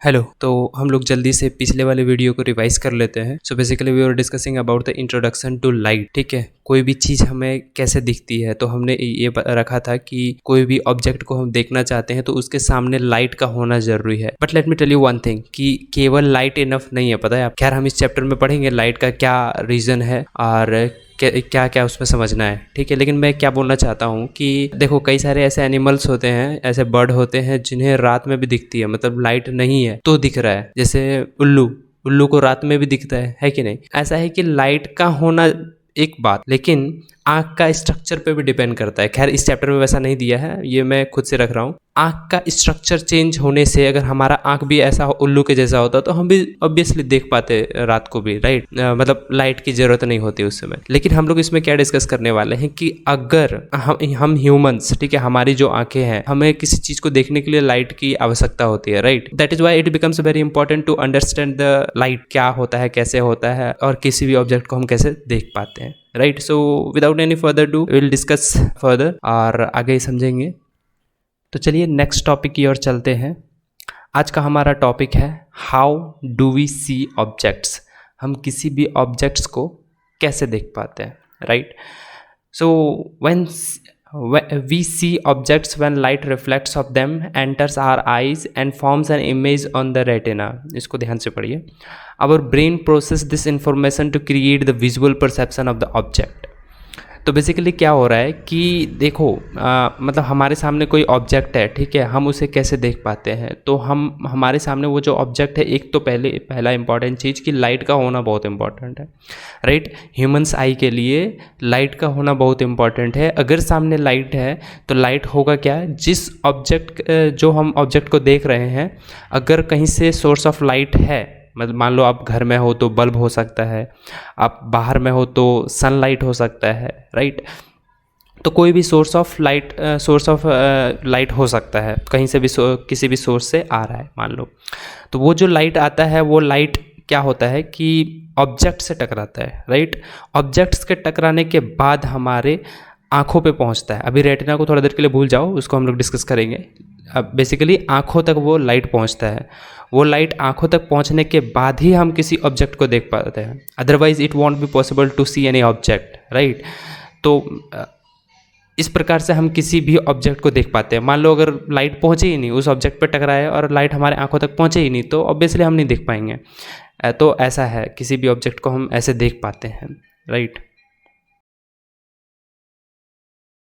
Hello. तो हम लोग जल्दी से पिछले वाले वीडियो को रिवाइज कर लेते हैं। So basically we are discussing about the introduction to light. ठीक है, कोई भी चीज़ हमें कैसे दिखती है, तो हमने ये रखा था कि कोई भी ऑब्जेक्ट को हम देखना चाहते हैं तो उसके सामने लाइट का होना जरूरी है। But let me tell you one thing कि केवल लाइट इनफ नहीं है, पता है आप। खैर हम इस चैप्टर में पढ़ेंगे लाइट का क्या रीज़न है और क्या क्या उसमें समझना है। ठीक है, लेकिन मैं क्या बोलना चाहता हूँ कि देखो कई सारे ऐसे एनिमल्स होते हैं, ऐसे बर्ड होते हैं जिन्हें रात में भी दिखती है, मतलब लाइट नहीं है तो दिख रहा है। जैसे उल्लू को रात में भी दिखता है कि नहीं। ऐसा है कि लाइट का होना एक बात, लेकिन आँख का स्ट्रक्चर पे भी डिपेंड करता है। खैर इस चैप्टर में वैसा नहीं दिया है, ये मैं खुद से रख रहा हूँ। आँख का स्ट्रक्चर चेंज होने से अगर हमारा आँख भी ऐसा उल्लू के जैसा होता तो हम भी ऑब्वियसली देख पाते रात को भी, राइट। मतलब लाइट की ज़रूरत नहीं होती उस समय। लेकिन हम लोग इसमें क्या डिस्कस करने वाले हैं कि अगर हम ह्यूमंस, ठीक है, हमारी जो आँखें हैं, हमें किसी चीज़ को देखने के लिए लाइट की आवश्यकता होती है, right. That is why it becomes very important to understand the light, क्या होता है, कैसे होता है और किसी भी ऑब्जेक्ट को हम कैसे देख पाते हैं, right. So without any further do will discuss further और आगे समझेंगे। तो चलिए नेक्स्ट टॉपिक की ओर चलते हैं। आज का हमारा टॉपिक है how do we see objects. हम किसी भी ऑब्जेक्ट्स को कैसे देख पाते हैं, right. So when we see objects when light reflects of them enters our eyes and forms an image on the retina। इसको ध्यान से पढ़िए। Our brain process this information to create the visual perception of the object। तो basically क्या हो रहा है कि देखो मतलब हमारे सामने कोई ऑब्जेक्ट है, ठीक है, हम उसे कैसे देख पाते हैं। तो हमारे सामने वो जो ऑब्जेक्ट है, एक तो पहला इंपॉर्टेंट चीज़ कि लाइट का होना बहुत इंपॉर्टेंट है, राइट। ह्यूमंस आई के लिए लाइट का होना बहुत इंपॉर्टेंट है। अगर सामने लाइट है तो लाइट होगा क्या, जिस ऑब्जेक्ट जो हम ऑब्जेक्ट को देख रहे हैं, अगर कहीं से सोर्स ऑफ लाइट है, मतलब मान लो आप घर में हो तो बल्ब हो सकता है, आप बाहर में हो तो सनलाइट हो सकता है, राइट। तो कोई भी सोर्स ऑफ लाइट हो सकता है, कहीं से भी किसी भी सोर्स से आ रहा है मान लो। तो वो जो लाइट आता है, वो लाइट क्या होता है कि ऑब्जेक्ट से टकराता है, राइट। ऑब्जेक्ट्स के टकराने के बाद हमारे आँखों पे पहुँचता है। अभी रेटिना को थोड़ा देर के लिए भूल जाओ, उसको हम लोग डिस्कस करेंगे। अब बेसिकली आँखों तक वो लाइट पहुँचता है। वो लाइट आँखों तक पहुँचने के बाद ही हम किसी ऑब्जेक्ट को देख पाते हैं, otherwise it won't be possible to see any object, right. तो इस प्रकार से हम किसी भी ऑब्जेक्ट को देख पाते हैं। मान लो अगर लाइट पहुँचे ही नहीं, उस ऑब्जेक्ट पर टकराए और लाइट हमारे आँखों तक पहुँचे ही नहीं, तो ऑब्वियसली हम नहीं देख पाएंगे। तो ऐसा है, किसी भी ऑब्जेक्ट को हम ऐसे देख पाते हैं, राइट।